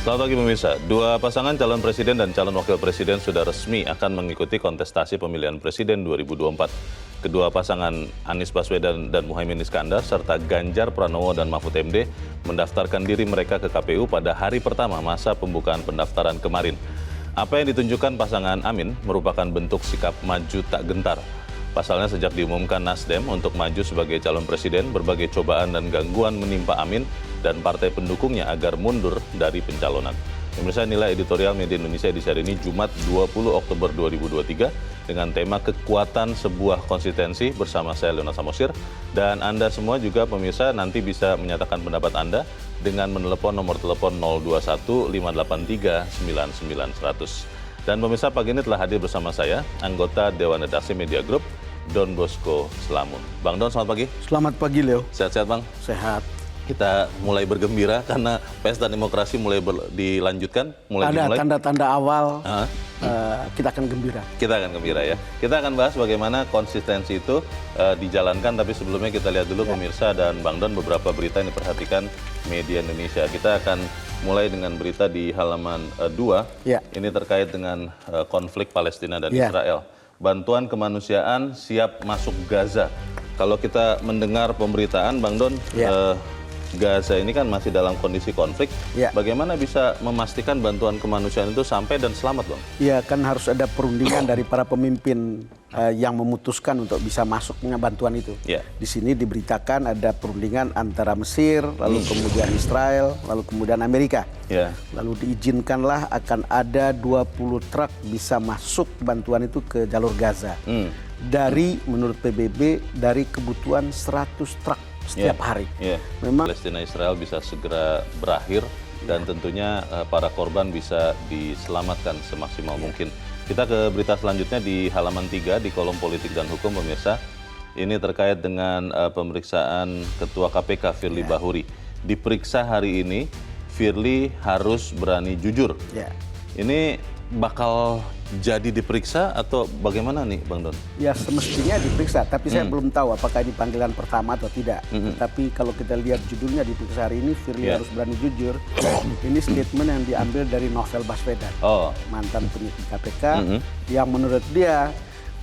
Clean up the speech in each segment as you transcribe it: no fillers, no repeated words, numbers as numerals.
Selamat pagi pemirsa. Dua pasangan calon presiden dan calon wakil presiden sudah resmi akan mengikuti kontestasi pemilihan presiden 2024. Kedua pasangan Anies Baswedan dan Muhaimin Iskandar serta Ganjar Pranowo dan Mahfud MD mendaftarkan diri mereka ke KPU pada hari pertama masa pembukaan pendaftaran kemarin. Apa yang ditunjukkan pasangan Amin merupakan bentuk sikap maju tak gentar. Pasalnya sejak diumumkan Nasdem untuk maju sebagai calon presiden, berbagai cobaan dan gangguan menimpa Amin dan partai pendukungnya agar mundur dari pencalonan. Pemirsa, nilai editorial Media Indonesia edisi hari ini Jumat 20 Oktober 2023 dengan tema kekuatan sebuah konsistensi bersama saya Leonard Samosir. Dan Anda semua juga pemirsa nanti bisa menyatakan pendapat Anda dengan menelepon nomor telepon 021 583 99 100. Dan pemirsa, pagi ini telah hadir bersama saya anggota Dewan Redaksi Media Group Don Bosco Selamun. Bang Don, selamat pagi. Selamat pagi, Leo. Sehat-sehat, Bang? Sehat. Kita mulai bergembira karena pesta demokrasi mulai dilanjutkan, mulai dimulai. Ada tanda-tanda awal, kita akan gembira. Kita akan gembira ya. Kita akan bahas bagaimana konsistensi itu dijalankan, tapi sebelumnya kita lihat dulu pemirsa dan Bang Don beberapa berita yang diperhatikan Media Indonesia. Kita akan mulai dengan berita di halaman 2. Ini terkait dengan konflik Palestina dan Israel. Bantuan kemanusiaan siap masuk Gaza. Kalau kita mendengar pemberitaan, Bang Don, Gaza ini kan masih dalam kondisi konflik. Bagaimana bisa memastikan bantuan kemanusiaan itu sampai dan selamat, Bang? Ya, kan harus ada perundingan dari para pemimpin yang memutuskan untuk bisa masuknya bantuan itu. Di sini diberitakan ada perundingan antara Mesir, lalu kemudian Israel, lalu kemudian Amerika. Lalu diizinkanlah akan ada 20 truk bisa masuk bantuan itu ke jalur Gaza. Dari, menurut PBB, dari kebutuhan 100 truk setiap hari. Memang Palestina Israel bisa segera berakhir dan tentunya para korban bisa diselamatkan semaksimal mungkin. Kita ke berita selanjutnya di halaman 3 di kolom politik dan hukum, pemirsa. Ini terkait dengan pemeriksaan Ketua KPK Firly Bahuri. Diperiksa hari ini, Firly harus berani jujur. Ini bakal jadi diperiksa atau bagaimana nih, Bang Don? Ya, semestinya diperiksa, tapi saya belum tahu apakah ini panggilan pertama atau tidak. Tapi kalau kita lihat judulnya diperiksa hari ini, Firly harus berani jujur. Ini statement yang diambil dari Novel Baswedan, mantan penyidik KPK, yang menurut dia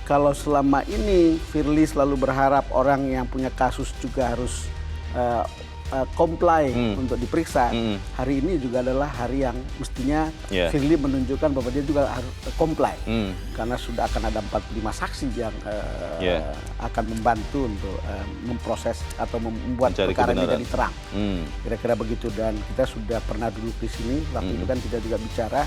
kalau selama ini Firly selalu berharap orang yang punya kasus juga harus comply untuk diperiksa. Hari ini juga adalah hari yang mestinya Firly menunjukkan bahwa dia juga harus comply. Karena sudah akan ada 45 saksi yang akan membantu untuk memproses atau membuat perkara ini jadi terang. Kira-kira begitu. Dan kita sudah pernah duduk di sini, waktu itu kan kita juga bicara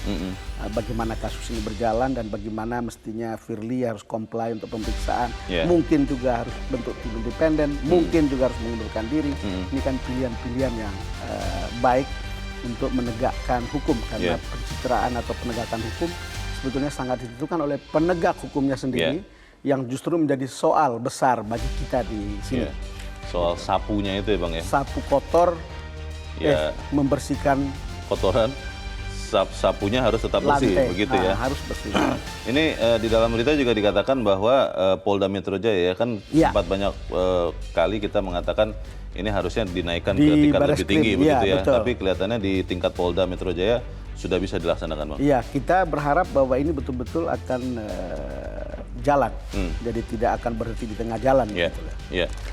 bagaimana kasus ini berjalan dan bagaimana mestinya Firly harus comply untuk pemeriksaan. Mungkin juga harus bentuk tim independen, mungkin juga harus mengundurkan diri. Ini kan pilihan-pilihan yang baik untuk menegakkan hukum, karena pencitraan atau penegakan hukum sebetulnya sangat ditentukan oleh penegak hukumnya sendiri, yang justru menjadi soal besar bagi kita di sini. Soal sapunya itu ya, Bang, ya? Sapu kotor, membersihkan kotoran, sapunya harus tetap bersih, begitu ya? Harus bersih. Ini di dalam berita juga dikatakan bahwa Polda Metro Jaya kan sempat banyak kali kita mengatakan ini harusnya dinaikkan ke tingkat lebih tinggi, begitu ya? Betul. Tapi kelihatannya di tingkat Polda Metro Jaya sudah bisa dilaksanakan, Bang. Iya, kita berharap bahwa ini betul-betul akan jalan, jadi tidak akan berhenti di tengah jalan.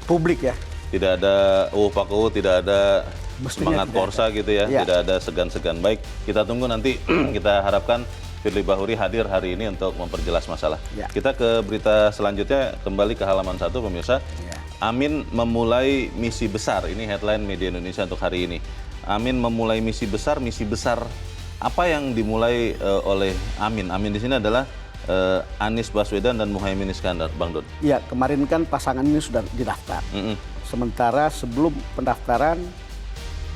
Publik ya. Tidak ada pakau, tidak ada semangat korsa gitu ya, tidak ada segan-segan. Baik, kita tunggu nanti. Kita harapkan Firly Bahuri hadir hari ini untuk memperjelas masalah. Kita ke berita selanjutnya, kembali ke halaman 1, pemirsa. Amin memulai misi besar. Ini headline Media Indonesia untuk hari ini. Amin memulai misi besar apa yang dimulai oleh Amin? Amin di sini adalah Anies Baswedan dan Muhaimin Iskandar, Bang Don. Iya, kemarin kan pasangan ini sudah didaftar. Sementara sebelum pendaftaran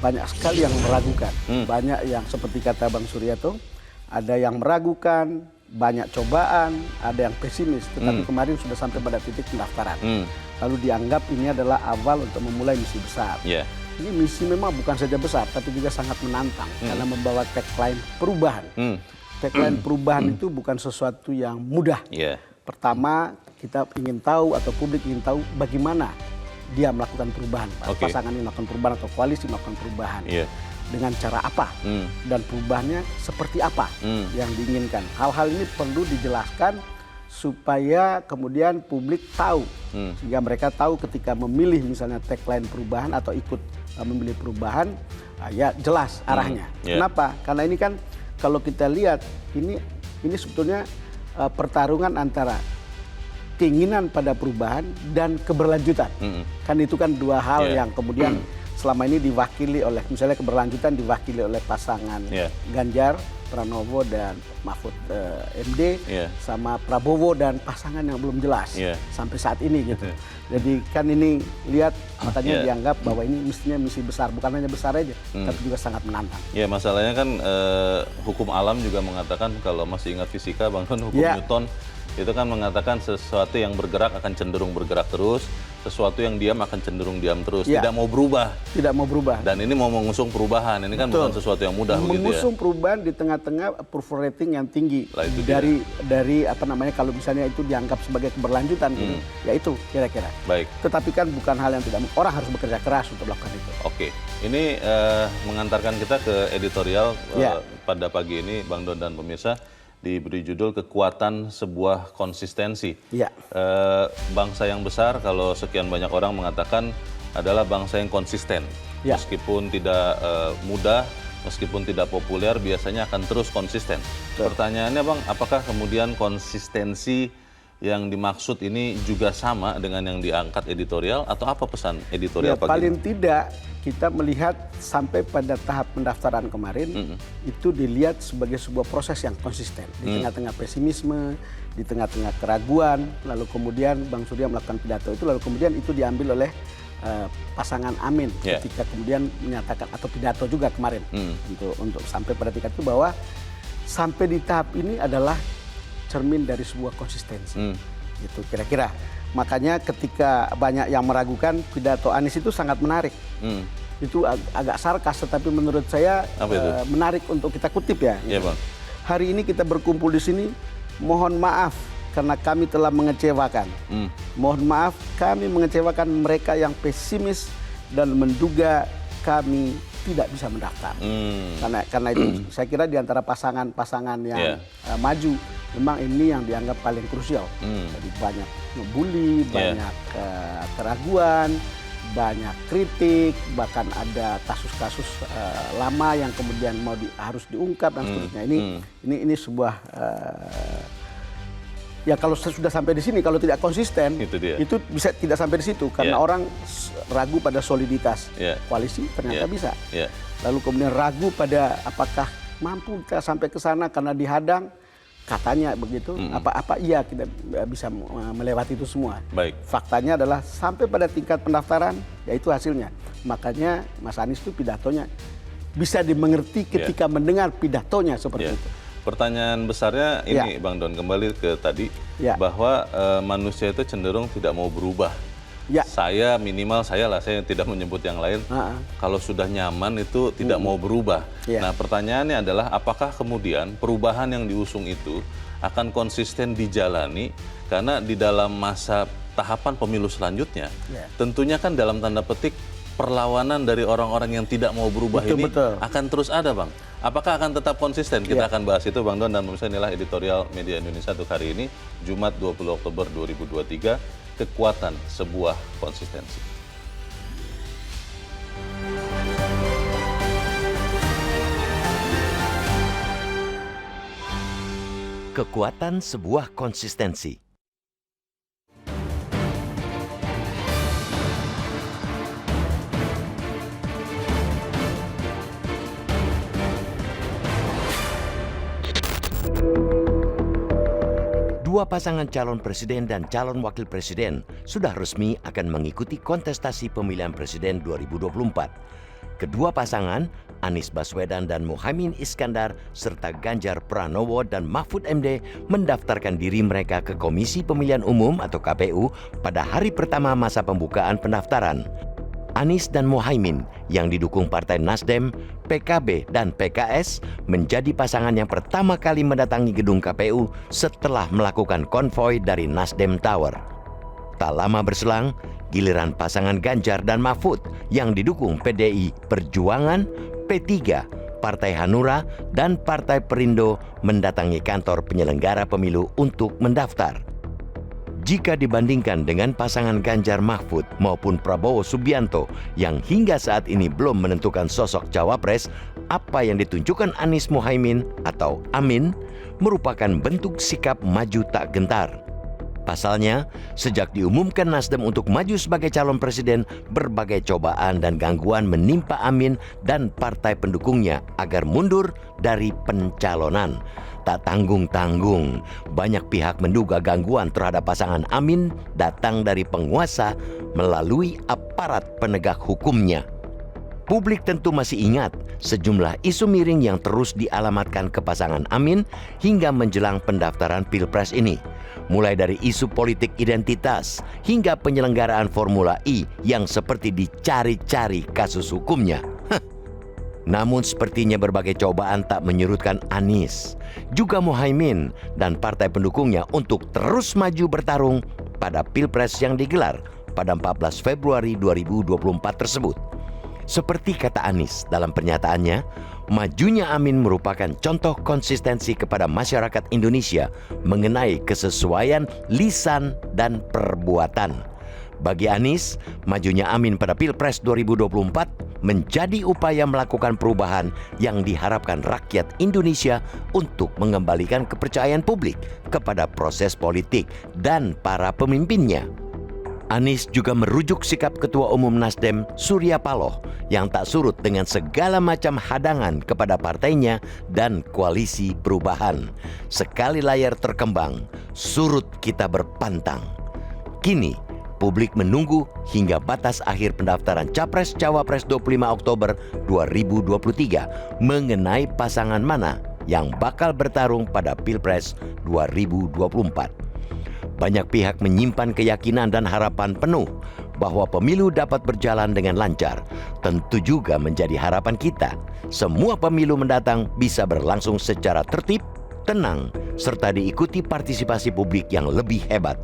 banyak sekali yang meragukan. Banyak yang seperti kata Bang Suryato, ada yang meragukan, banyak cobaan, ada yang pesimis. Tetapi kemarin sudah sampai pada titik pendaftaran. Lalu dianggap ini adalah awal untuk memulai misi besar. Ini misi memang bukan saja besar, tapi juga sangat menantang karena membawa tagline perubahan. Tagline perubahan itu bukan sesuatu yang mudah. Pertama, kita ingin tahu atau publik ingin tahu bagaimana dia melakukan perubahan, pasangan ini melakukan perubahan atau koalisi melakukan perubahan. dengan cara apa dan perubahannya seperti apa yang diinginkan. Hal-hal ini perlu dijelaskan supaya kemudian publik tahu, sehingga mereka tahu ketika memilih misalnya tagline perubahan atau ikut memilih perubahan, ya jelas arahnya. Kenapa? Karena ini kan kalau kita lihat ini sebetulnya pertarungan antara keinginan pada perubahan dan keberlanjutan. Kan itu kan dua hal yang kemudian selama ini diwakili oleh, misalnya keberlanjutan diwakili oleh pasangan Ganjar Pranowo dan Mahfud MD sama Prabowo dan pasangan yang belum jelas sampai saat ini gitu. Jadi kan ini lihat makanya dianggap bahwa ini mestinya misi besar, bukan hanya besar aja tapi juga sangat menantang. Ya, masalahnya kan hukum alam juga mengatakan, kalau masih ingat fisika Bang Don, hukum Newton itu kan mengatakan sesuatu yang bergerak akan cenderung bergerak terus, sesuatu yang diam akan cenderung diam terus, tidak mau berubah. Tidak mau berubah. Dan ini mau mengusung perubahan, ini kan bukan sesuatu yang mudah begitu ya. Mengusung perubahan di tengah-tengah approval rating yang tinggi dari apa namanya, kalau misalnya itu dianggap sebagai keberlanjutan gitu, ya itu kira-kira. Baik. Tetapi kan bukan hal yang tidak, orang harus bekerja keras untuk melakukan itu. Oke, ini mengantarkan kita ke editorial pada pagi ini, Bang Don dan pemirsa, diberi judul Kekuatan Sebuah Konsistensi. Bangsa yang besar, kalau sekian banyak orang mengatakan, adalah bangsa yang konsisten. Meskipun tidak mudah, meskipun tidak populer, biasanya akan terus konsisten. Pertanyaannya Bang, apakah kemudian konsistensi yang dimaksud ini juga sama dengan yang diangkat editorial, atau apa pesan editorial pagi ini? Paling tidak kita melihat sampai pada tahap pendaftaran kemarin itu dilihat sebagai sebuah proses yang konsisten di tengah-tengah pesimisme, di tengah-tengah keraguan, lalu kemudian Bang Surya melakukan pidato itu, lalu kemudian itu diambil oleh pasangan Amin ketika kemudian menyatakan, atau pidato juga kemarin untuk sampai pada tingkat itu, bahwa sampai di tahap ini adalah cermin dari sebuah konsistensi. Itu kira-kira. Makanya ketika banyak yang meragukan, pidato Anies itu sangat menarik. Itu agak sarkas, tetapi menurut saya menarik untuk kita kutip ya. Bang. Hari ini kita berkumpul di sini, mohon maaf karena kami telah mengecewakan. Mohon maaf kami mengecewakan mereka yang pesimis dan menduga kami tidak bisa mendaftar. Karena itu saya kira di antara pasangan-pasangan yang maju, memang ini yang dianggap paling krusial. Jadi banyak ngebully, banyak keraguan, banyak kritik, bahkan ada kasus-kasus lama yang kemudian harus diungkap dan seterusnya. Ini sebuah ya kalau sudah sampai di sini, kalau tidak konsisten, itu bisa tidak sampai di situ karena orang ragu pada soliditas koalisi, ternyata bisa. Lalu kemudian ragu pada apakah mampu kita sampai ke sana karena dihadang, katanya begitu. Apa iya kita bisa melewati itu semua? Faktanya adalah sampai pada tingkat pendaftaran, yaitu hasilnya. Makanya Mas Anies itu pidatonya bisa dimengerti ketika mendengar pidatonya seperti itu. Pertanyaan besarnya ini Bang Don, kembali ke tadi bahwa manusia itu cenderung tidak mau berubah. Saya minimal saya tidak menyebut yang lain. Kalau sudah nyaman itu tidak mau berubah. Nah, pertanyaannya adalah apakah kemudian perubahan yang diusung itu akan konsisten dijalani, karena di dalam masa tahapan pemilu selanjutnya tentunya kan dalam tanda petik perlawanan dari orang-orang yang tidak mau berubah ini akan terus ada, Bang. Apakah akan tetap konsisten? Kita akan bahas itu, Bang Don, dan pemirsa, inilah editorial Media Indonesia untuk hari ini, Jumat 20 Oktober 2023, Kekuatan Sebuah Konsistensi. Kekuatan Sebuah Konsistensi. Dua pasangan calon presiden dan calon wakil presiden sudah resmi akan mengikuti kontestasi pemilihan presiden 2024. Kedua pasangan, Anies Baswedan dan Muhaimin Iskandar, serta Ganjar Pranowo dan Mahfud MD, mendaftarkan diri mereka ke Komisi Pemilihan Umum atau KPU pada hari pertama masa pembukaan pendaftaran. Anies dan Muhaimin yang didukung Partai Nasdem, PKB, dan PKS menjadi pasangan yang pertama kali mendatangi gedung KPU setelah melakukan konvoi dari Nasdem Tower. Tak lama berselang, Giliran pasangan Ganjar dan Mahfud yang didukung PDI Perjuangan, P3, Partai Hanura, dan Partai Perindo mendatangi kantor penyelenggara pemilu untuk mendaftar. Jika dibandingkan dengan pasangan Ganjar Mahfud maupun Prabowo Subianto yang hingga saat ini belum menentukan sosok cawapres, apa yang ditunjukkan Anies Muhaimin atau Amin merupakan bentuk sikap maju tak gentar. Pasalnya, sejak diumumkan Nasdem untuk maju sebagai calon presiden, berbagai cobaan dan gangguan menimpa Amin dan partai pendukungnya agar mundur dari pencalonan. Tak tanggung-tanggung, banyak pihak menduga gangguan terhadap pasangan Amin datang dari penguasa melalui aparat penegak hukumnya. Publik tentu masih ingat sejumlah isu miring yang terus dialamatkan ke pasangan Amin hingga menjelang pendaftaran Pilpres ini. Mulai dari isu politik identitas hingga penyelenggaraan Formula E yang seperti dicari-cari kasus hukumnya. Namun sepertinya berbagai cobaan tak menyurutkan Anies, juga Muhaimin dan partai pendukungnya untuk terus maju bertarung pada Pilpres yang digelar pada 14 Februari 2024 tersebut. Seperti kata Anies dalam pernyataannya, majunya Amin merupakan contoh konsistensi kepada masyarakat Indonesia mengenai kesesuaian lisan dan perbuatan. Bagi Anies, majunya Amin pada Pilpres 2024 menjadi upaya melakukan perubahan yang diharapkan rakyat Indonesia untuk mengembalikan kepercayaan publik kepada proses politik dan para pemimpinnya. Anies juga merujuk sikap Ketua Umum Nasdem Surya Paloh yang tak surut dengan segala macam hadangan kepada partainya dan koalisi perubahan. Sekali layar terkembang, surut kita berpantang. Kini, publik menunggu hingga batas akhir pendaftaran Capres-Cawapres 25 Oktober 2023 mengenai pasangan mana yang bakal bertarung pada Pilpres 2024. Banyak pihak menyimpan keyakinan dan harapan penuh bahwa pemilu dapat berjalan dengan lancar. Tentu juga menjadi harapan kita, semua pemilu mendatang bisa berlangsung secara tertib, tenang, serta diikuti partisipasi publik yang lebih hebat.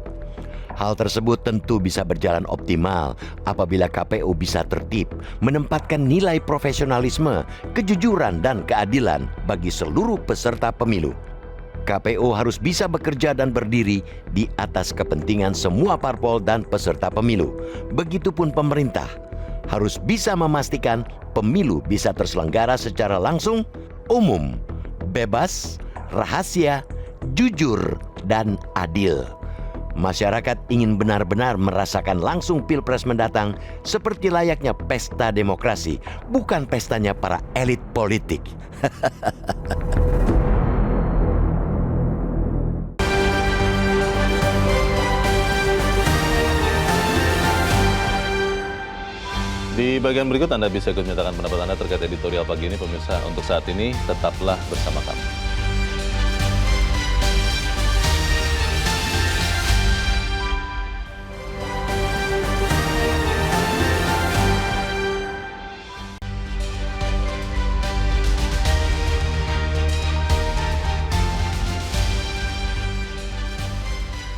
Hal tersebut tentu bisa berjalan optimal apabila KPU bisa tertib, menempatkan nilai profesionalisme, kejujuran, dan keadilan bagi seluruh peserta pemilu. KPU harus bisa bekerja dan berdiri di atas kepentingan semua parpol dan peserta pemilu. Begitupun pemerintah harus bisa memastikan pemilu bisa terselenggara secara langsung, umum, bebas, rahasia, jujur, dan adil. Masyarakat ingin benar-benar merasakan langsung Pilpres mendatang seperti layaknya pesta demokrasi, bukan pestanya para elit politik. Di bagian berikut Anda bisa ikut menyatakan pendapat Anda terkait editorial pagi ini. Pemirsa, untuk saat ini tetaplah bersama kami.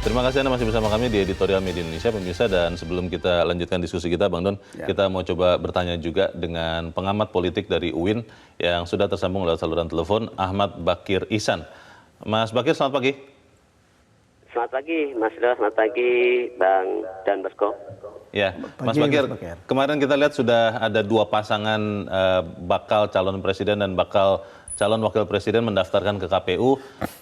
Terima kasih Anda masih bersama kami di Editorial Media Indonesia, pemirsa. Dan sebelum kita lanjutkan diskusi kita, Bang Don, kita mau coba bertanya juga dengan pengamat politik dari UIN yang sudah tersambung lewat saluran telepon, Ahmad Bakir Ihsan. Mas Bakir, selamat pagi. Selamat pagi, Mas Ridho. Selamat pagi, Bang dan Basko. Ya, Mas Bakir, kemarin kita lihat sudah ada dua pasangan bakal calon presiden dan bakal calon wakil presiden mendaftarkan ke KPU.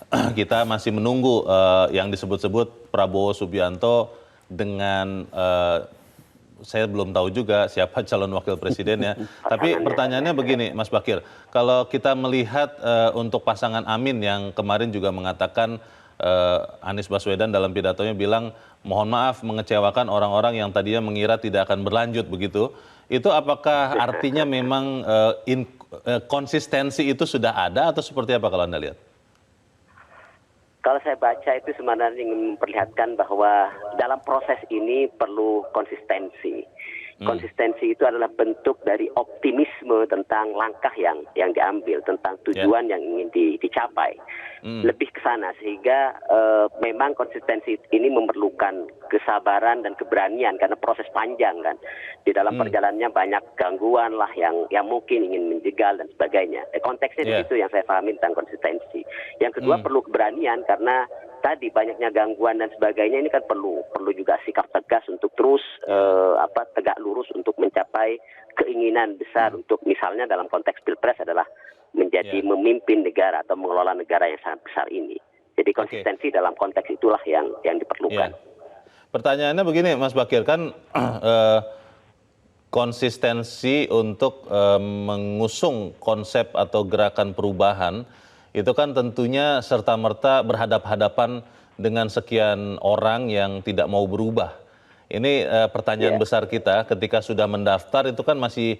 Kita masih menunggu yang disebut-sebut Prabowo Subianto dengan saya belum tahu juga siapa calon wakil presidennya. Tapi pertanyaannya begini, Mas Bakir, kalau kita melihat untuk pasangan Amin yang kemarin juga mengatakan Anies Baswedan dalam pidatonya bilang mohon maaf mengecewakan orang-orang yang tadinya mengira tidak akan berlanjut begitu. Itu apakah artinya memang konsistensi itu sudah ada atau seperti apa kalau Anda lihat? Kalau saya baca itu sebenarnya ingin memperlihatkan bahwa dalam proses ini perlu konsistensi. Konsistensi itu adalah bentuk dari optimisme tentang langkah yang diambil, tentang tujuan yang ingin dicapai. Lebih ke sana, sehingga memang konsistensi ini memerlukan kesabaran dan keberanian karena proses panjang kan. Di dalam perjalanannya banyak gangguan lah yang mungkin ingin menjegal dan sebagainya. Konteksnya di situ yang saya pahami tentang konsistensi. Yang kedua perlu keberanian karena tadi banyaknya gangguan dan sebagainya, ini kan perlu juga sikap tegas untuk terus tegak lurus untuk mencapai keinginan besar untuk misalnya dalam konteks Pilpres adalah menjadi memimpin negara atau mengelola negara yang sangat besar ini. Jadi konsistensi dalam konteks itulah yang diperlukan. Pertanyaannya begini Mas Bakir, kan konsistensi untuk mengusung konsep atau gerakan perubahan itu kan tentunya serta-merta berhadap-hadapan dengan sekian orang yang tidak mau berubah. Ini pertanyaan besar kita ketika sudah mendaftar itu kan masih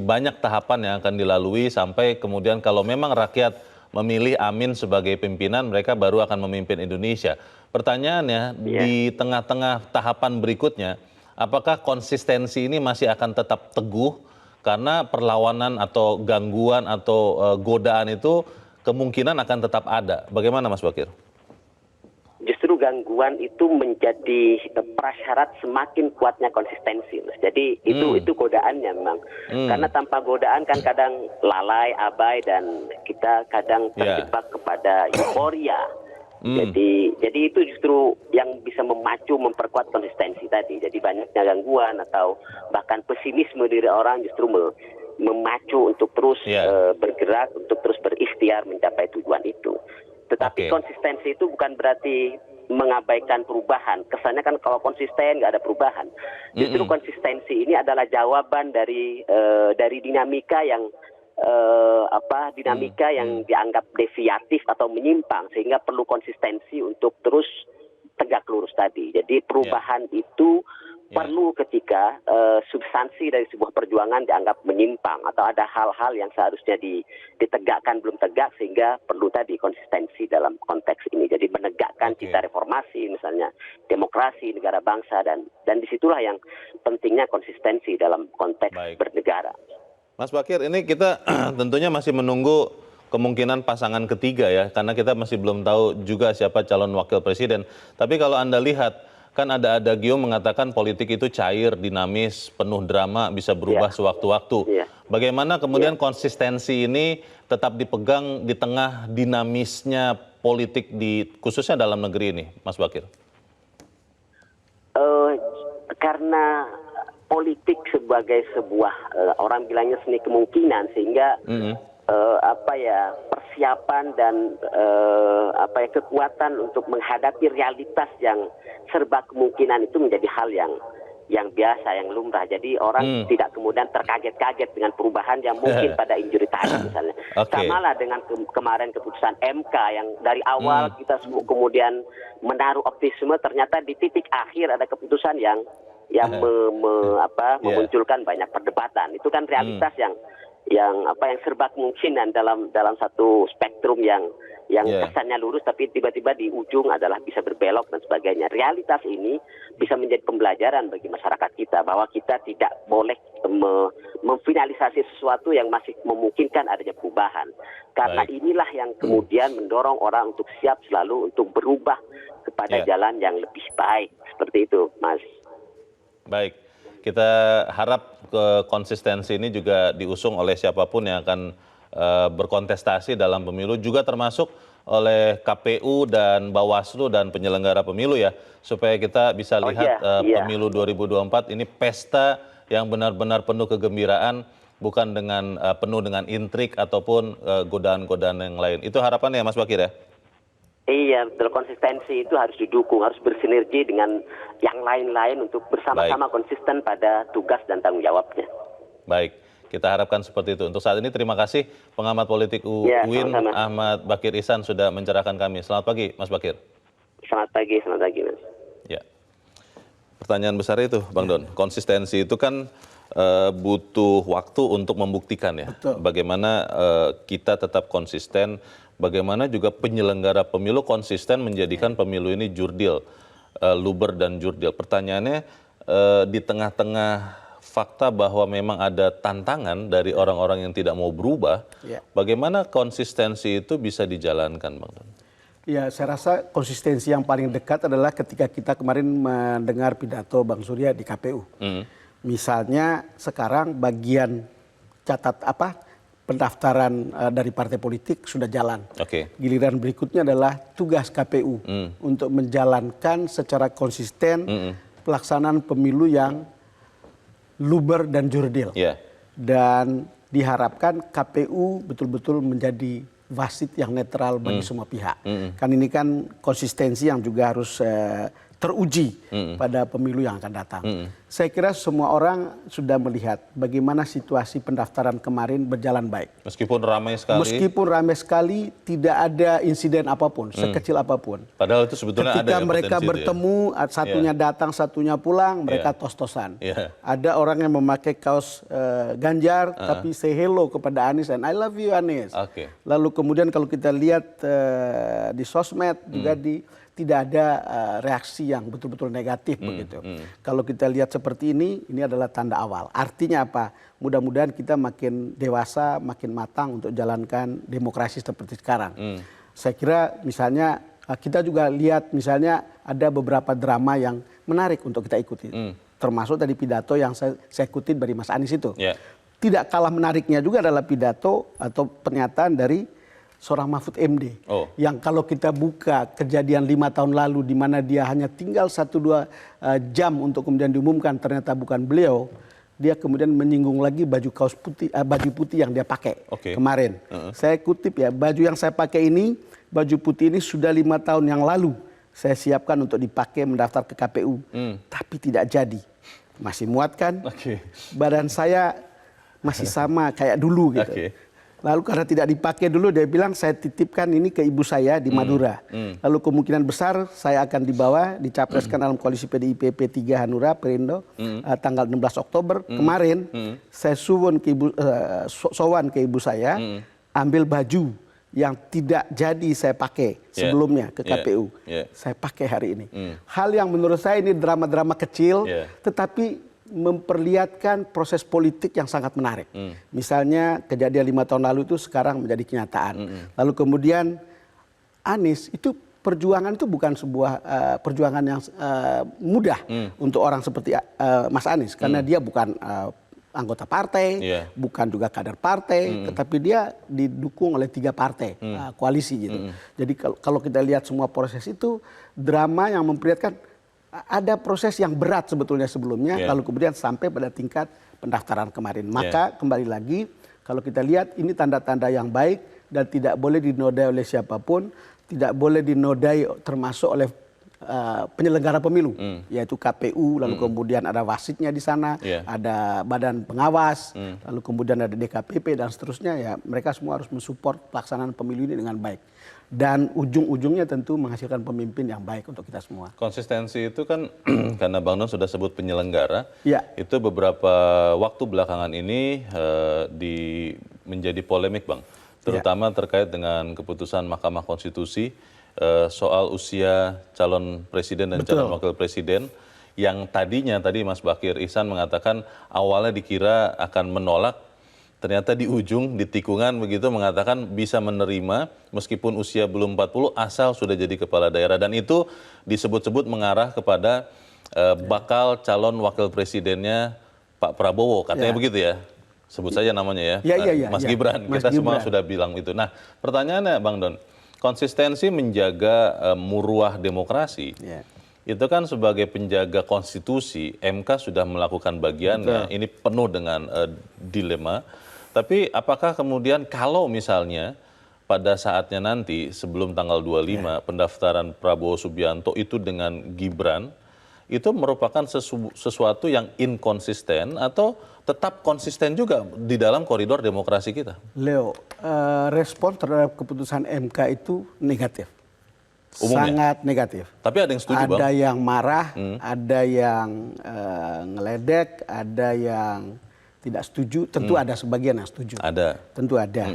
banyak tahapan yang akan dilalui sampai kemudian kalau memang rakyat memilih Amin sebagai pimpinan, mereka baru akan memimpin Indonesia. Pertanyaannya di tengah-tengah tahapan berikutnya, apakah konsistensi ini masih akan tetap teguh karena perlawanan atau gangguan atau godaan itu kemungkinan akan tetap ada. Bagaimana Mas Bakir? Justru gangguan itu menjadi prasyarat semakin kuatnya konsistensi, Mas. Jadi itu godaannya memang. Karena tanpa godaan kan kadang lalai, abai, dan kita kadang terjebak kepada euforia. Jadi itu justru yang bisa memacu, memperkuat konsistensi tadi. Jadi banyaknya gangguan atau bahkan pesimisme diri orang justru memacu untuk terus bergerak, untuk terus berikhtiar mencapai tujuan itu. Tetapi konsistensi itu bukan berarti mengabaikan perubahan. Kesannya kan kalau konsisten nggak ada perubahan. Justru konsistensi ini adalah jawaban dari dinamika yang dianggap deviatif atau menyimpang, sehingga perlu konsistensi untuk terus tegak lurus tadi. Jadi perubahan itu perlu ketika substansi dari sebuah perjuangan dianggap menyimpang atau ada hal-hal yang seharusnya ditegakkan belum tegak, sehingga perlu tadi konsistensi dalam konteks ini. Jadi menegakkan cita reformasi misalnya, demokrasi, negara bangsa, dan disitulah yang pentingnya konsistensi dalam konteks bernegara. Mas Bakir, ini kita tentunya masih menunggu kemungkinan pasangan ketiga ya, karena kita masih belum tahu juga siapa calon wakil presiden. Tapi kalau Anda lihat, kan ada adagio mengatakan politik itu cair, dinamis, penuh drama, bisa berubah sewaktu-waktu. Bagaimana kemudian konsistensi ini tetap dipegang di tengah dinamisnya politik khususnya dalam negeri ini, Mas Bakir? Karena politik sebagai sebuah orang bilangnya seni kemungkinan, sehingga persiapan dan kekuatan untuk menghadapi realitas yang serba kemungkinan itu menjadi hal yang biasa, yang lumrah. Jadi orang tidak kemudian terkaget-kaget dengan perubahan yang mungkin pada injury time misalnya. Samalah dengan kemarin keputusan MK yang dari awal kita kemudian menaruh optimisme, ternyata di titik akhir ada keputusan yang memunculkan banyak perdebatan. Itu kan realitas yang serba kemungkinan dalam satu spektrum yang kesannya lurus, tapi tiba-tiba di ujung adalah bisa berbelok dan sebagainya. Realitas ini bisa menjadi pembelajaran bagi masyarakat kita bahwa kita tidak boleh memfinalisasi sesuatu yang masih memungkinkan adanya perubahan. Karena inilah yang kemudian mendorong orang untuk siap selalu untuk berubah kepada jalan yang lebih baik. Seperti itu, Mas. Baik, kita harap konsistensi ini juga diusung oleh siapapun yang akan berkontestasi dalam pemilu, juga termasuk oleh KPU dan Bawaslu dan penyelenggara pemilu ya, supaya kita bisa lihat pemilu 2024 ini pesta yang benar-benar penuh kegembiraan, bukan penuh dengan intrik ataupun godaan-godaan yang lain. Itu harapannya ya Mas Bakir ya? Iya, betul. Konsistensi itu harus didukung, harus bersinergi dengan yang lain-lain untuk bersama-sama konsisten pada tugas dan tanggung jawabnya. Baik, kita harapkan seperti itu. Untuk saat ini terima kasih pengamat politik UIN Ahmad Bakir Ihsan sudah mencerahkan kami. Selamat pagi, Mas Bakir. Selamat pagi, Mas. Ya, pertanyaan besar itu, Bang Don. Konsistensi itu kan butuh waktu untuk membuktikan ya. Betul. Bagaimana kita tetap konsisten. Bagaimana juga penyelenggara pemilu konsisten menjadikan pemilu ini jurdil, luber dan jurdil. Pertanyaannya di tengah-tengah fakta bahwa memang ada tantangan dari orang-orang yang tidak mau berubah, bagaimana konsistensi itu bisa dijalankan, Bang Don? Ya, saya rasa konsistensi yang paling dekat adalah ketika kita kemarin mendengar pidato Bang Surya di KPU. Misalnya sekarang bagian pendaftaran dari partai politik sudah jalan. Giliran berikutnya adalah tugas KPU untuk menjalankan secara konsisten pelaksanaan pemilu yang luber dan jurdil. Dan diharapkan KPU betul-betul menjadi wasit yang netral bagi semua pihak. Kan ini kan konsistensi yang juga harus teruji pada pemilu yang akan datang. Saya kira semua orang sudah melihat bagaimana situasi pendaftaran kemarin berjalan baik. Meskipun ramai sekali. Meskipun ramai sekali, tidak ada insiden apapun, sekecil apapun. Padahal itu sebetulnya ketika ada mereka bertemu, satunya datang, satunya pulang, mereka tos-tosan. Ada orang yang memakai kaos Ganjar, tapi say hello kepada Anies dan I love you Anies. Lalu kemudian kalau kita lihat di sosmed juga tidak ada reaksi yang betul-betul negatif begitu. Kalau kita lihat seperti ini adalah tanda awal. Artinya apa? Mudah-mudahan kita makin dewasa, makin matang untuk jalankan demokrasi seperti sekarang. Saya kira misalnya kita juga lihat misalnya ada beberapa drama yang menarik untuk kita ikuti. Termasuk tadi pidato yang saya kutip dari Mas Anies itu. Tidak kalah menariknya juga adalah pidato atau pernyataan dari seorang Mahfud MD, yang kalau kita buka kejadian 5 tahun lalu di mana dia hanya tinggal 1-2 jam untuk kemudian diumumkan ternyata bukan beliau, dia kemudian menyinggung lagi baju putih yang dia pakai kemarin. Saya kutip ya, baju yang saya pakai ini, baju putih ini sudah 5 tahun yang lalu saya siapkan untuk dipakai mendaftar ke KPU, tapi tidak jadi. Masih muat kan? Badan saya masih sama kayak dulu gitu. Lalu karena tidak dipakai dulu, dia bilang saya titipkan ini ke ibu saya di Madura. Lalu kemungkinan besar saya akan dibawa, dicapreskan dalam koalisi PDIP P3 Hanura Perindo tanggal 16 Oktober. Kemarin saya sowan ke ibu saya, ambil baju yang tidak jadi saya pakai sebelumnya ke KPU. Saya pakai hari ini. Hal yang menurut saya ini drama-drama kecil, tetapi memperlihatkan proses politik yang sangat menarik. Misalnya kejadian 5 tahun lalu itu sekarang menjadi kenyataan. Lalu kemudian Anies itu perjuangan itu bukan sebuah perjuangan yang mudah untuk orang seperti Mas Anies. Karena dia bukan anggota partai, bukan juga kader partai, tetapi dia didukung oleh 3 partai koalisi gitu. Jadi kalau kita lihat semua proses itu, drama yang memperlihatkan ada proses yang berat sebetulnya sebelumnya, lalu kemudian sampai pada tingkat pendaftaran kemarin. Maka kembali lagi, kalau kita lihat ini tanda-tanda yang baik dan tidak boleh dinodai oleh siapapun, tidak boleh dinodai termasuk oleh penyelenggara pemilu, yaitu KPU, lalu kemudian ada wasitnya di sana, ada badan pengawas, lalu kemudian ada DKPP dan seterusnya. Ya, mereka semua harus mensupport pelaksanaan pemilu ini dengan baik. Dan ujung-ujungnya tentu menghasilkan pemimpin yang baik untuk kita semua. Konsistensi itu kan, karena Bang Don sudah sebut penyelenggara, itu beberapa waktu belakangan ini menjadi polemik, Bang. Terutama terkait dengan keputusan Mahkamah Konstitusi soal usia calon presiden dan calon wakil presiden, yang tadinya tadi Mas Bakir Ihsan mengatakan awalnya dikira akan menolak, ternyata di ujung, di tikungan begitu mengatakan bisa menerima meskipun usia belum 40 asal sudah jadi kepala daerah. Dan itu disebut-sebut mengarah kepada bakal calon wakil presidennya Pak Prabowo, katanya begitu ya. Sebut saja namanya ya, Mas Gibran. Kita semua sudah bilang itu. Nah, pertanyaannya Bang Don, konsistensi menjaga muruah demokrasi, itu kan sebagai penjaga konstitusi, MK sudah melakukan bagiannya. Ini penuh dengan dilema. Tapi apakah kemudian kalau misalnya pada saatnya nanti sebelum tanggal 25 pendaftaran Prabowo Subianto itu dengan Gibran, itu merupakan sesuatu yang inkonsisten atau tetap konsisten juga di dalam koridor demokrasi kita? Leo, respon terhadap keputusan MK itu negatif. Umumnya? Sangat negatif. Tapi ada yang setuju, Bang? Ada yang marah, ada yang ngeledek, ada yang tidak setuju. Tentu ada sebagian yang setuju. Ada. Tentu ada.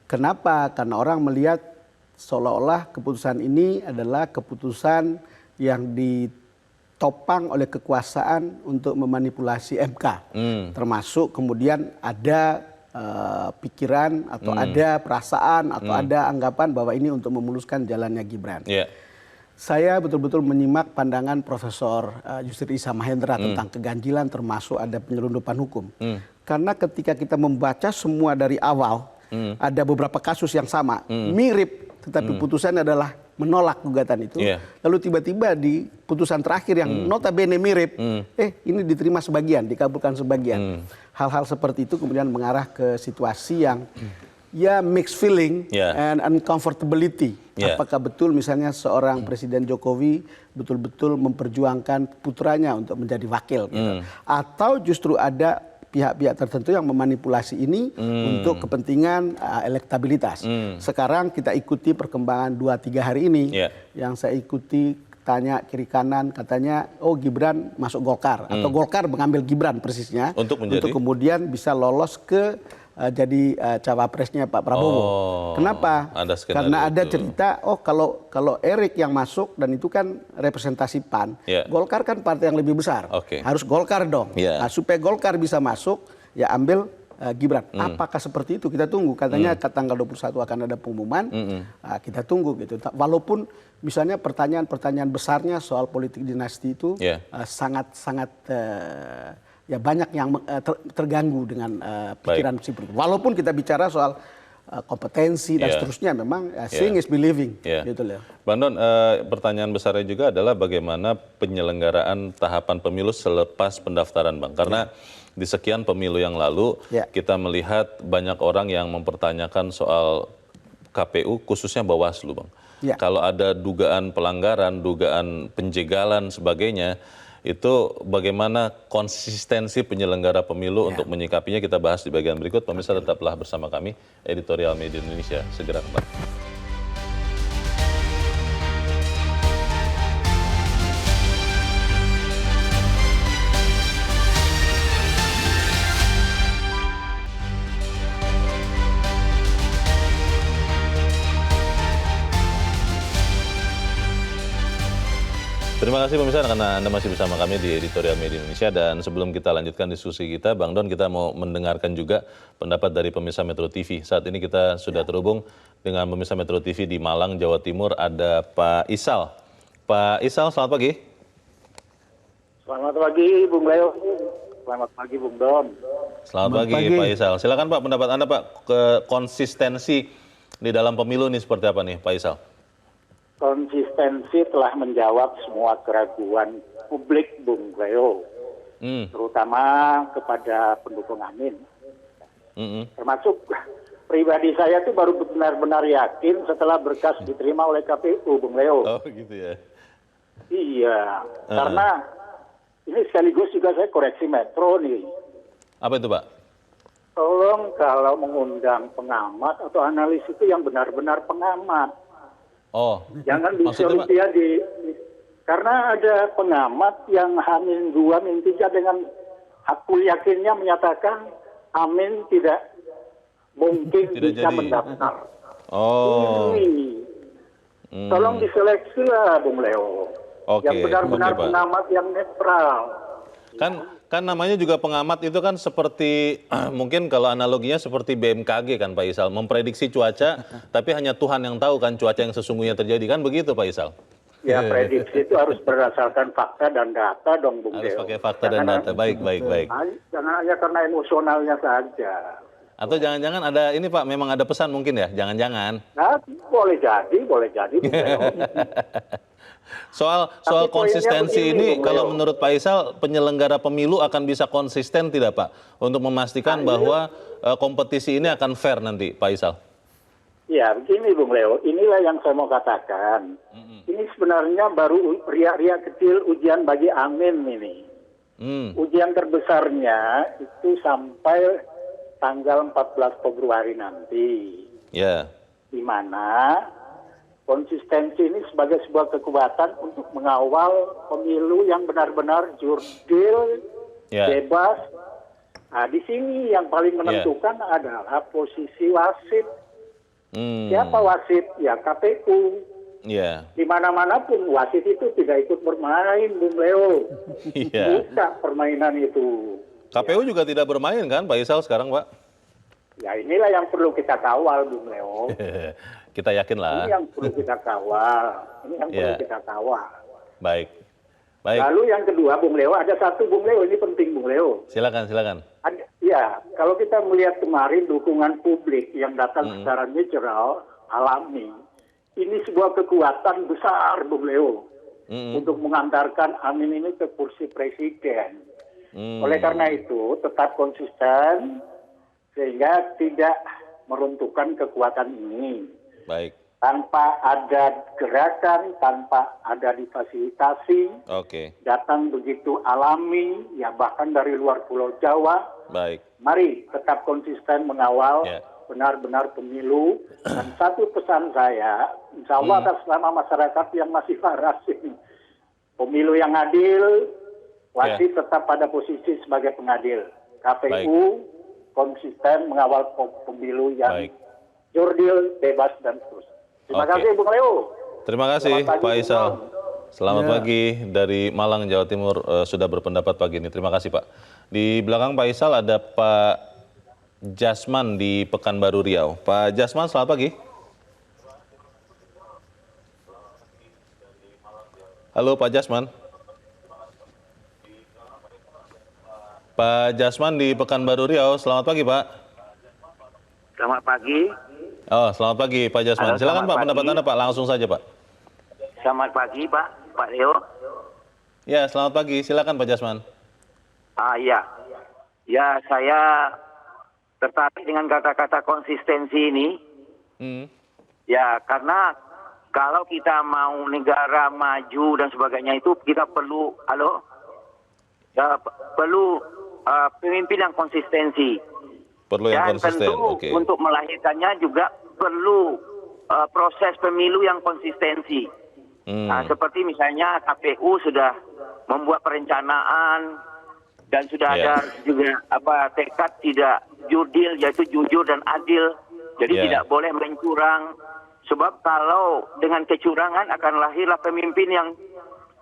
Kenapa? Karena orang melihat seolah-olah keputusan ini adalah keputusan yang ditopang oleh kekuasaan untuk memanipulasi MK, termasuk kemudian ada pikiran atau ada perasaan atau ada anggapan bahwa ini untuk memuluskan jalannya Gibran. Saya betul-betul menyimak pandangan Profesor Yusri Issa Mahendra tentang keganjilan, termasuk ada penyelundupan hukum. Karena ketika kita membaca semua dari awal, ada beberapa kasus yang sama, mirip, tetapi putusannya adalah menolak gugatan itu. Lalu tiba-tiba di putusan terakhir yang notabene mirip, ini diterima sebagian, dikabulkan sebagian. Hal-hal seperti itu kemudian mengarah ke situasi yang ya mixed feeling and uncomfortability. Apakah betul misalnya seorang Presiden Jokowi betul-betul memperjuangkan putranya untuk menjadi wakil, gitu. Atau justru ada pihak-pihak tertentu yang memanipulasi ini untuk kepentingan elektabilitas. Sekarang kita ikuti perkembangan 2-3 hari ini. Yang saya ikuti, tanya kiri kanan, katanya oh Gibran masuk Golkar atau Golkar mengambil Gibran persisnya untuk kemudian bisa lolos ke jadi cawapresnya Pak Prabowo. Kenapa? Karena ada cerita, oh kalau Erik yang masuk, dan itu kan representasi PAN, Golkar kan partai yang lebih besar, harus Golkar dong. Nah, supaya Golkar bisa masuk, ya ambil Gibran. Apakah seperti itu? Kita tunggu. Katanya tanggal 21 akan ada pengumuman. Kita tunggu gitu. Walaupun misalnya pertanyaan-pertanyaan besarnya soal politik dinasti itu sangat-sangat ya banyak yang terganggu dengan pikiran seperti itu. Walaupun kita bicara soal kompetensi dan seterusnya, memang seeing is believing. Gitu loh. Bang Don, pertanyaan besarnya juga adalah bagaimana penyelenggaraan tahapan pemilu selepas pendaftaran, Bang. Karena di sekian pemilu yang lalu kita melihat banyak orang yang mempertanyakan soal KPU, khususnya Bawaslu, Bang. Kalau ada dugaan pelanggaran, dugaan penjegalan sebagainya, itu bagaimana konsistensi penyelenggara pemilu untuk menyikapinya, kita bahas di bagian berikut. Pemirsa tetaplah bersama kami, Editorial Media Indonesia segera kembali. Terima kasih pemirsa karena Anda masih bersama kami di Editorial Media Indonesia, dan sebelum kita lanjutkan diskusi kita, Bang Don, kita mau mendengarkan juga pendapat dari pemirsa Metro TV. Saat ini kita sudah terhubung dengan pemirsa Metro TV di Malang, Jawa Timur, ada Pak Isal. Pak Isal, selamat pagi. Selamat pagi, Bung Leo. Selamat pagi, Bung Don. Selamat pagi, Pak Isal. Silakan Pak, pendapat Anda Pak, ke konsistensi di dalam pemilu ini seperti apa nih, Pak Isal? Konsistensi telah menjawab semua keraguan publik, Bung Leo, terutama kepada pendukung Amin. Termasuk pribadi saya itu baru benar-benar yakin setelah berkas diterima oleh KPU, Bung Leo. Oh gitu ya? Iya, karena ini sekaligus juga saya koreksi Metro nih. Apa itu Pak? Tolong kalau mengundang pengamat atau analis itu yang benar-benar pengamat. Oh, jangan disuruh dia karena ada pengamat yang H-2, H-3 dengan aku yakinnya menyatakan Amin tidak mungkin bisa mendaftar. Oh. Tolong diseleksi lah, Bung Leo. Yang benar-benar pengamat yang netral. Kan namanya juga pengamat itu kan seperti mungkin kalau analoginya seperti BMKG kan Pak Isal, memprediksi cuaca tapi hanya Tuhan yang tahu kan cuaca yang sesungguhnya terjadi, kan begitu Pak Isal? Ya, prediksi itu harus berdasarkan fakta dan data dong, Bung Leo. Harus pakai fakta dan data. Baik. Jangan hanya karena emosionalnya saja. Atau jangan-jangan ada ini Pak, memang ada pesan mungkin ya? Jangan-jangan. Nah, boleh jadi, Bung Leo. Soal konsistensi ini, kalau menurut Pak Isal, penyelenggara pemilu akan bisa konsisten tidak Pak? Untuk memastikan bahwa kompetisi ini akan fair nanti, Pak Isal? Ya, begini Bung Leo, inilah yang saya mau katakan. Ini sebenarnya baru riak-riak kecil ujian bagi Amin ini. Ujian terbesarnya itu sampai tanggal 14 Februari nanti. Di mana konsistensi ini sebagai sebuah kekuatan untuk mengawal pemilu yang benar-benar jurdil, bebas. Nah, di sini yang paling menentukan adalah posisi wasit. Siapa wasit? Ya KPU. Iya. Di mana-mana pun wasit itu tidak ikut bermain, Bung Leo. Iya. Buka permainan itu. KPU juga tidak bermain kan, Pak Isal sekarang, Pak? Ya inilah yang perlu kita kawal, Bung Leo. Kita yakin lah. Ini yang perlu kita kawal. Ini yang perlu kita kawal. Baik. Baik. Lalu yang kedua, Bung Leo, ada satu Bung Leo, ini penting Bung Leo. Silakan. Ya, kalau kita melihat kemarin dukungan publik yang datang secara natural, alami, ini sebuah kekuatan besar Bung Leo untuk mengantarkan Amin ini ke kursi presiden. Oleh karena itu, tetap konsisten sehingga tidak meruntuhkan kekuatan ini. Baik. Tanpa ada gerakan, tanpa ada difasilitasi, datang begitu alami, ya bahkan dari luar Pulau Jawa. Baik. Mari tetap konsisten mengawal benar-benar pemilu. Dan satu pesan saya, insya Allah atas nama masyarakat yang masih waras ini, pemilu yang adil, wasit tetap pada posisi sebagai pengadil. KPU konsisten mengawal pemilu yang jurdil, bebas, dan seterusnya. Terima kasih Bung Leo. Terima kasih Pak Isal. Selamat pagi dari Malang, Jawa Timur sudah berpendapat pagi ini. Terima kasih Pak. Di belakang Pak Isal ada Pak Jasman di Pekanbaru Riau. Pak Jasman, selamat pagi. Halo Pak Jasman. Pak Jasman di Pekanbaru Riau, selamat pagi Pak. Selamat pagi. Oh, selamat pagi Pak Jasman. Silakan Pak, pendapat Anda Pak, langsung saja Pak. Selamat pagi Pak Leo. Ya, selamat pagi. Silakan Pak Jasman. Ya, saya tertarik dengan kata-kata konsistensi ini. Ya, karena kalau kita mau negara maju dan sebagainya itu kita perlu, pemimpin yang konsistensi. Perlu yang dan konsisten. Tentu untuk melahirkannya juga perlu proses pemilu yang konsistensi. Seperti misalnya KPU sudah membuat perencanaan dan sudah ada juga tekad tidak jurdil, yaitu jujur dan adil. Jadi tidak boleh mencurang. Sebab kalau dengan kecurangan akan lahirlah pemimpin yang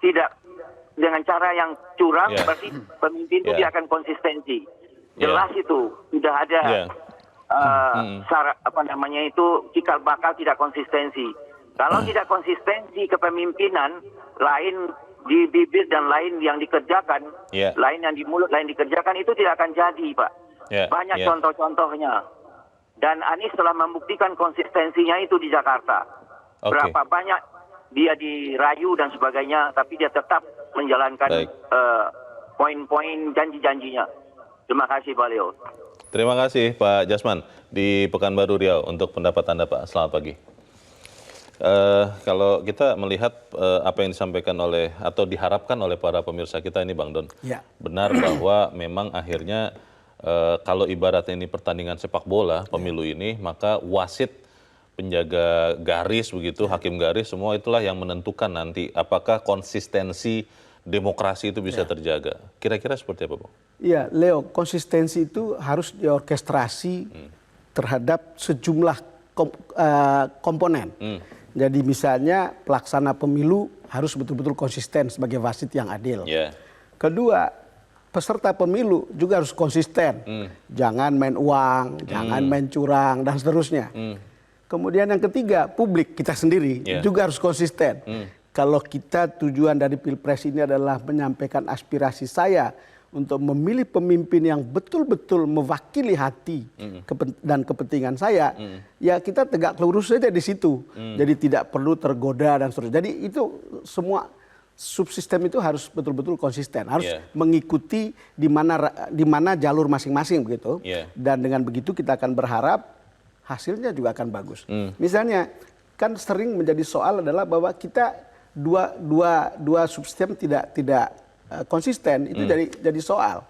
tidak dengan cara yang curang, berarti pemimpin itu dia akan konsistensi. Jelas itu sudah ada cikal bakal tidak konsistensi. Kalau tidak konsistensi kepemimpinan, lain di bibir dan lain yang dikerjakan, lain yang di mulut, lain dikerjakan, itu tidak akan jadi, Pak. Banyak contoh-contohnya. Dan Anies telah membuktikan konsistensinya itu di Jakarta. Berapa banyak dia dirayu dan sebagainya, tapi dia tetap menjalankan poin-poin janji-janjinya. Terima kasih Pak Leo. Terima kasih Pak Jasman di Pekanbaru Riau untuk pendapat Anda Pak. Selamat pagi. Kalau kita melihat apa yang disampaikan oleh atau diharapkan oleh para pemirsa kita ini Bang Don, benar bahwa memang akhirnya kalau ibaratnya ini pertandingan sepak bola pemilu ini, maka wasit, penjaga garis begitu, hakim garis, semua itulah yang menentukan nanti apakah konsistensi demokrasi itu bisa terjaga. Kira-kira seperti apa Bang? Iya, Leo, konsistensi itu harus diorkestrasi terhadap sejumlah komponen. Jadi misalnya pelaksana pemilu harus betul-betul konsisten sebagai wasit yang adil. Kedua, peserta pemilu juga harus konsisten. Jangan main uang, jangan main curang, dan seterusnya. Kemudian yang ketiga, publik kita sendiri juga harus konsisten. Kalau kita tujuan dari Pilpres ini adalah menyampaikan aspirasi saya untuk memilih pemimpin yang betul-betul mewakili hati dan kepentingan saya, ya kita tegak lurus saja di situ. Jadi tidak perlu tergoda dan seterusnya. Jadi itu semua subsistem itu harus betul-betul konsisten, harus mengikuti di mana jalur masing-masing begitu. Dan dengan begitu kita akan berharap hasilnya juga akan bagus. Misalnya kan sering menjadi soal adalah bahwa kita dua subsistem tidak konsisten, itu jadi soal.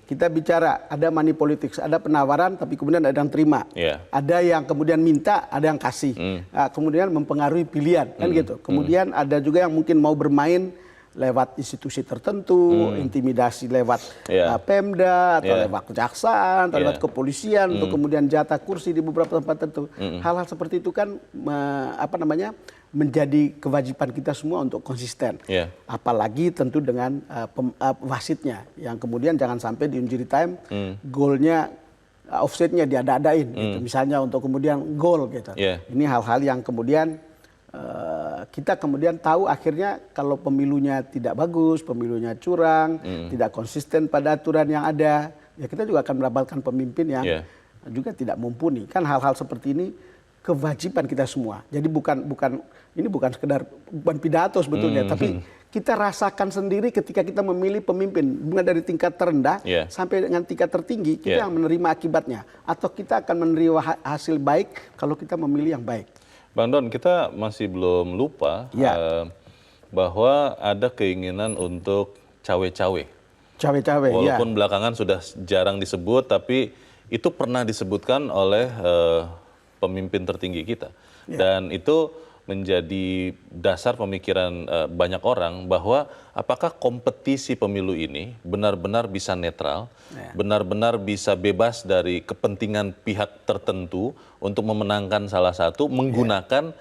Kita bicara ada money politics, ada penawaran tapi kemudian ada yang terima, ada yang kemudian minta, ada yang kasih, kemudian mempengaruhi pilihan kan gitu. Kemudian ada juga yang mungkin mau bermain lewat institusi tertentu, intimidasi lewat Pemda atau lewat kejaksaan atau lewat kepolisian untuk kemudian jatah kursi di beberapa tempat tertentu. Hal-hal seperti itu kan menjadi kewajiban kita semua untuk konsisten. Apalagi tentu dengan wasitnya yang kemudian jangan sampai di injury time golnya offsetnya diada-adain gitu. Misalnya untuk kemudian gol gitu. Ini hal-hal yang kemudian kita kemudian tahu akhirnya kalau pemilunya tidak bagus, pemilunya curang, tidak konsisten pada aturan yang ada, ya kita juga akan mendapatkan pemimpin yang juga tidak mumpuni. Kan hal-hal seperti ini kewajiban kita semua. Jadi ini bukan sekedar beban pidato sebetulnya, tapi kita rasakan sendiri ketika kita memilih pemimpin, mulai dari tingkat terendah sampai dengan tingkat tertinggi, kita yang menerima akibatnya. Atau kita akan menerima hasil baik kalau kita memilih yang baik. Bang Don, kita masih belum lupa bahwa ada keinginan untuk cawe-cawe. Cawe-cawe, walaupun belakangan sudah jarang disebut, tapi itu pernah disebutkan oleh pemimpin tertinggi kita. Dan itu menjadi dasar pemikiran banyak orang bahwa apakah kompetisi pemilu ini benar-benar bisa netral, benar-benar bisa bebas dari kepentingan pihak tertentu untuk memenangkan salah satu menggunakan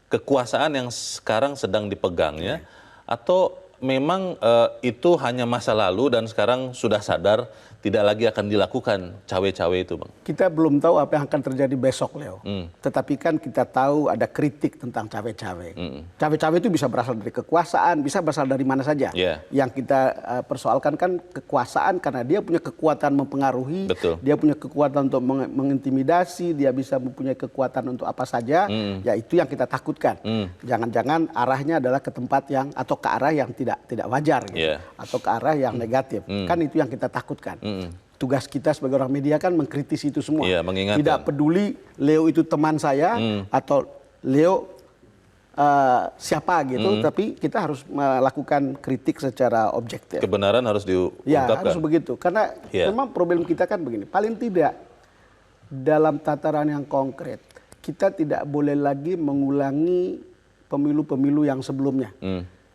kekuasaan yang sekarang sedang dipegangnya, atau memang itu hanya masa lalu dan sekarang sudah sadar tidak lagi akan dilakukan cawe-cawe itu, Bang? Kita belum tahu apa yang akan terjadi besok, Leo. Tetapi kan kita tahu ada kritik tentang cawe-cawe. Cawe-cawe itu bisa berasal dari kekuasaan, bisa berasal dari mana saja. Yang kita persoalkan kan kekuasaan karena dia punya kekuatan mempengaruhi, dia punya kekuatan untuk mengintimidasi, dia bisa mempunyai kekuatan untuk apa saja, ya itu yang kita takutkan. Jangan-jangan arahnya adalah ke tempat yang atau ke arah yang tidak wajar gitu. Atau ke arah yang negatif. Kan itu yang kita takutkan. Tugas kita sebagai orang media kan mengkritisi itu semua. Tidak peduli Leo itu teman saya atau Leo siapa gitu, tapi kita harus melakukan kritik secara objektif. Kebenaran harus diungkapkan. Harus begitu. Karena memang problem kita kan begini. Paling tidak dalam tataran yang konkret, kita tidak boleh lagi mengulangi pemilu-pemilu yang sebelumnya.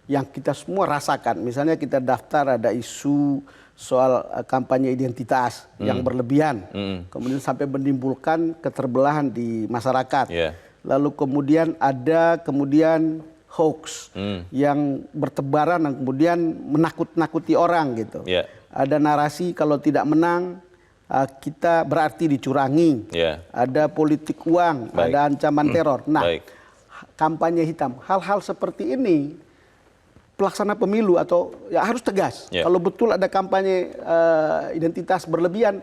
Yang kita semua rasakan. Misalnya kita daftar ada isu soal kampanye identitas yang berlebihan, kemudian sampai menimbulkan keterbelahan di masyarakat. Lalu kemudian ada hoax yang bertebaran dan kemudian menakut-nakuti orang gitu. Ada narasi kalau tidak menang kita berarti dicurangi. Ada politik uang, ada ancaman teror. Nah, kampanye hitam, hal-hal seperti ini pelaksana pemilu atau ya harus tegas. Kalau betul ada kampanye identitas berlebihan,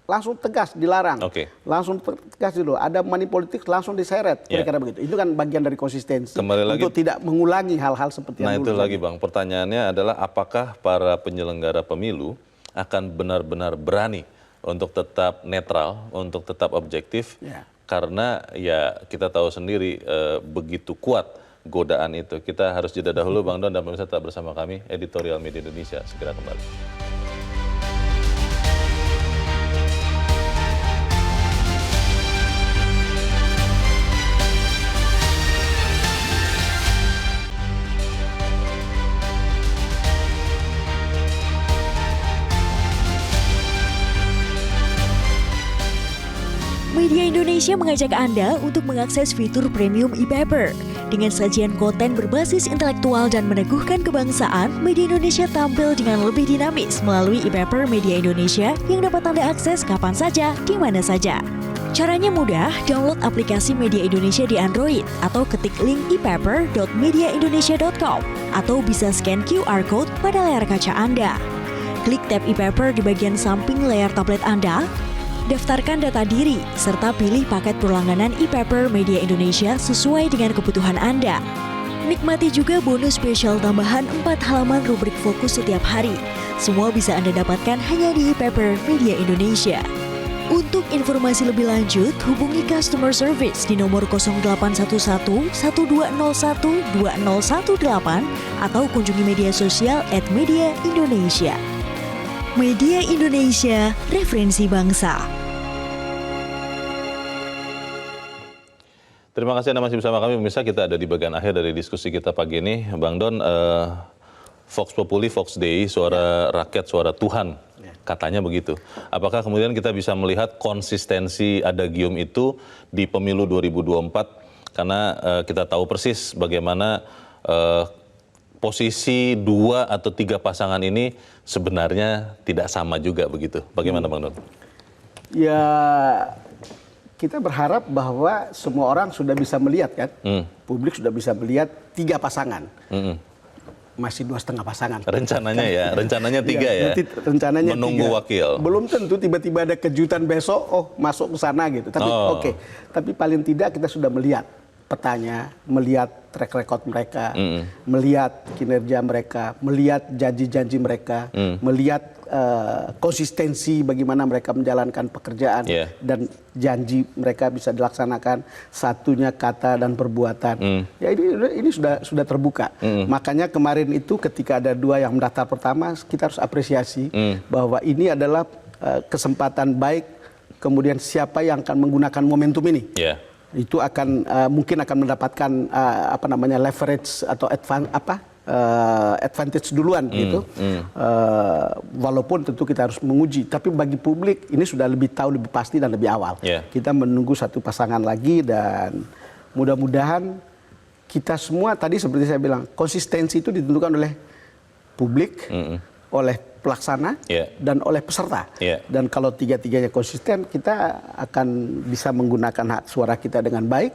langsung tegas dilarang. Langsung tegas dulu. Ada money politik langsung diseret. Kira-kira begitu. Itu kan bagian dari konsistensi untuk tidak mengulangi hal-hal seperti yang dulu. Nah itu lagi, Bang. Pertanyaannya adalah apakah para penyelenggara pemilu akan benar-benar berani untuk tetap netral, untuk tetap objektif, karena ya kita tahu sendiri begitu kuat godaan itu. Kita harus jeda dahulu, Bang Don, dan pemirsa tetap bersama kami, Editorial Media Indonesia segera kembali. Media Indonesia mengajak Anda untuk mengakses fitur premium e-paper. Dengan sajian konten berbasis intelektual dan meneguhkan kebangsaan, Media Indonesia tampil dengan lebih dinamis melalui e-paper Media Indonesia yang dapat Anda akses kapan saja, di mana saja. Caranya mudah, download aplikasi Media Indonesia di Android atau ketik link e-paper.mediaindonesia.com atau bisa scan QR code pada layar kaca Anda. Klik tab e-paper di bagian samping layar tablet Anda. Daftarkan data diri, serta pilih paket berlangganan e-paper Media Indonesia sesuai dengan kebutuhan Anda. Nikmati juga bonus spesial tambahan 4 halaman rubrik fokus setiap hari. Semua bisa Anda dapatkan hanya di e-paper Media Indonesia. Untuk informasi lebih lanjut, hubungi customer service di nomor 0811 1201 2018 atau kunjungi media sosial @mediaindonesia. Media Indonesia, referensi bangsa. Terima kasih Anda masih bersama kami, pemirsa. Kita ada di bagian akhir dari diskusi kita pagi ini. Bang Don, Vox Populi, Vox Dei, suara rakyat, suara Tuhan, katanya begitu. Apakah kemudian kita bisa melihat konsistensi adagium itu di pemilu 2024 Karena kita tahu persis bagaimana posisi 2 atau 3 pasangan ini sebenarnya tidak sama juga begitu. Bagaimana Bang Don? Ya, kita berharap bahwa semua orang sudah bisa melihat kan, publik sudah bisa melihat 3 pasangan. Masih 2,5 pasangan. Rencananya rencananya 3 ya. Nanti rencananya menunggu 3. wakil. Belum tentu tiba-tiba ada kejutan besok, masuk ke sana gitu. Tapi oke. Tapi paling tidak kita sudah melihat petanya, melihat track record mereka, melihat kinerja mereka, melihat janji-janji mereka, melihat konsistensi bagaimana mereka menjalankan pekerjaan dan janji mereka bisa dilaksanakan, satunya kata dan perbuatan. Ya ini sudah terbuka. Makanya kemarin itu ketika ada 2 yang mendaftar pertama, kita harus apresiasi bahwa ini adalah kesempatan baik. Kemudian siapa yang akan menggunakan momentum ini? Itu akan mungkin akan mendapatkan leverage atau advantage duluan gitu. Walaupun tentu kita harus menguji, tapi bagi publik ini sudah lebih tahu lebih pasti dan lebih awal. Kita menunggu 1 pasangan lagi dan mudah-mudahan kita semua tadi seperti saya bilang, konsistensi itu ditentukan oleh publik, oleh pelaksana dan oleh peserta. Dan kalau 3-tiganya konsisten, kita akan bisa menggunakan hak suara kita dengan baik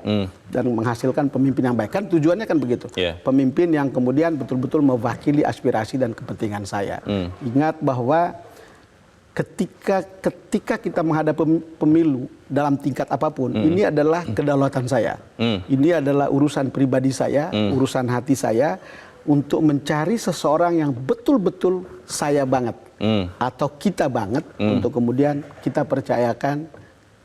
dan menghasilkan pemimpin yang baik. Kan tujuannya kan begitu. Pemimpin yang kemudian betul-betul mewakili aspirasi dan kepentingan saya. Ingat bahwa ketika kita menghadapi pemilu dalam tingkat apapun, ini adalah kedaulatan saya. Ini adalah urusan pribadi saya, urusan hati saya, untuk mencari seseorang yang betul-betul saya banget atau kita banget untuk kemudian kita percayakan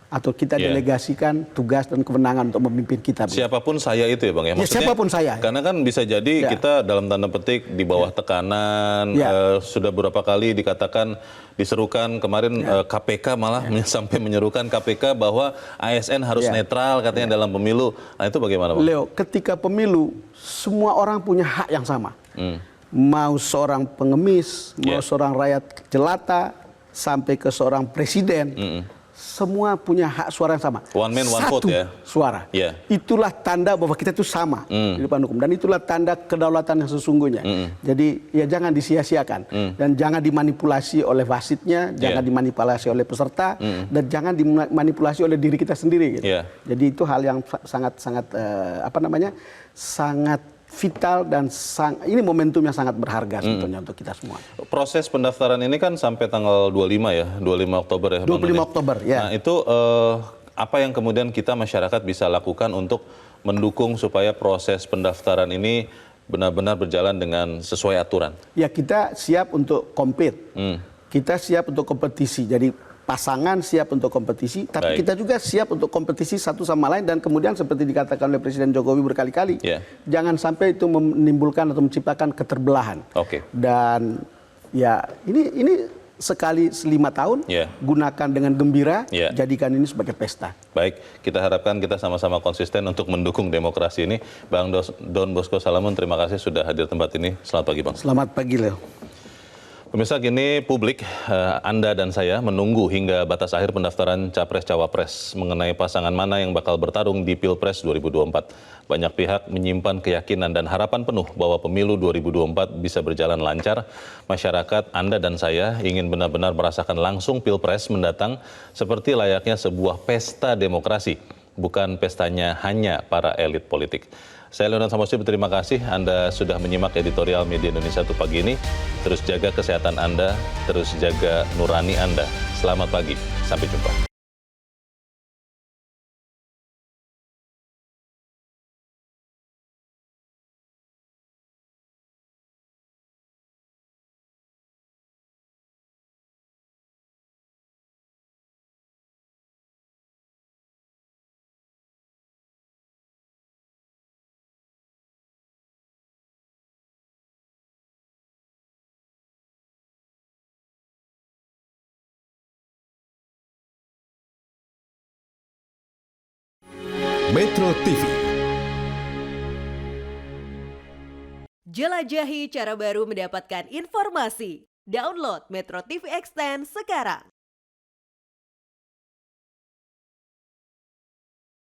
atau kita delegasikan tugas dan kewenangan untuk memimpin kita. Siapapun saya itu ya Bang ya? Maksudnya, siapapun saya. Karena kan bisa jadi kita dalam tanda petik di bawah tekanan, sudah beberapa kali dikatakan diserukan kemarin KPK malah sampai menyerukan KPK bahwa ASN harus netral katanya dalam pemilu. Nah itu bagaimana Bang? Leo, ketika pemilu semua orang punya hak yang sama. Mau seorang pengemis, mau seorang rakyat jelata, sampai ke seorang presiden, semua punya hak suara yang sama. One man, one vote ya? Suara. Itulah tanda bahwa kita itu sama di depan hukum. Dan itulah tanda kedaulatan yang sesungguhnya. Jadi ya jangan disia-siakan. Dan jangan dimanipulasi oleh wasitnya, jangan dimanipulasi oleh peserta, dan jangan dimanipulasi oleh diri kita sendiri. Gitu. Jadi itu hal yang sangat-sangat sangat vital dan ini momentum yang sangat berharga sebetulnya untuk kita semua. Proses pendaftaran ini kan sampai tanggal 25 ya, 25 Oktober ya. 25 Oktober ya. Nah itu apa yang kemudian kita masyarakat bisa lakukan untuk mendukung supaya proses pendaftaran ini benar-benar berjalan dengan sesuai aturan? Ya kita siap untuk compete, kita siap untuk kompetisi. Jadi pasangan siap untuk kompetisi, tapi kita juga siap untuk kompetisi satu sama lain dan kemudian seperti dikatakan oleh Presiden Jokowi berkali-kali, jangan sampai itu menimbulkan atau menciptakan keterbelahan. Dan ya ini sekali 5 tahun, gunakan dengan gembira, jadikan ini sebagai pesta. Baik, kita harapkan kita sama-sama konsisten untuk mendukung demokrasi ini. Bang Don Bosco Salamun, terima kasih sudah hadir tempat ini. Selamat pagi Bang. Selamat pagi Leo. Pemirsa, kini publik, Anda dan saya menunggu hingga batas akhir pendaftaran Capres-Cawapres mengenai pasangan mana yang bakal bertarung di Pilpres 2024. Banyak pihak menyimpan keyakinan dan harapan penuh bahwa pemilu 2024 bisa berjalan lancar. Masyarakat, Anda dan saya ingin benar-benar merasakan langsung Pilpres mendatang seperti layaknya sebuah pesta demokrasi, bukan pestanya hanya para elit politik. Saya Leonard Samosir, berterima kasih Anda sudah menyimak editorial Media Indonesia untuk pagi ini. Terus jaga kesehatan Anda, terus jaga nurani Anda. Selamat pagi, sampai jumpa. Metro TV. Jelajahi cara baru mendapatkan informasi. Download Metro TV Extend sekarang.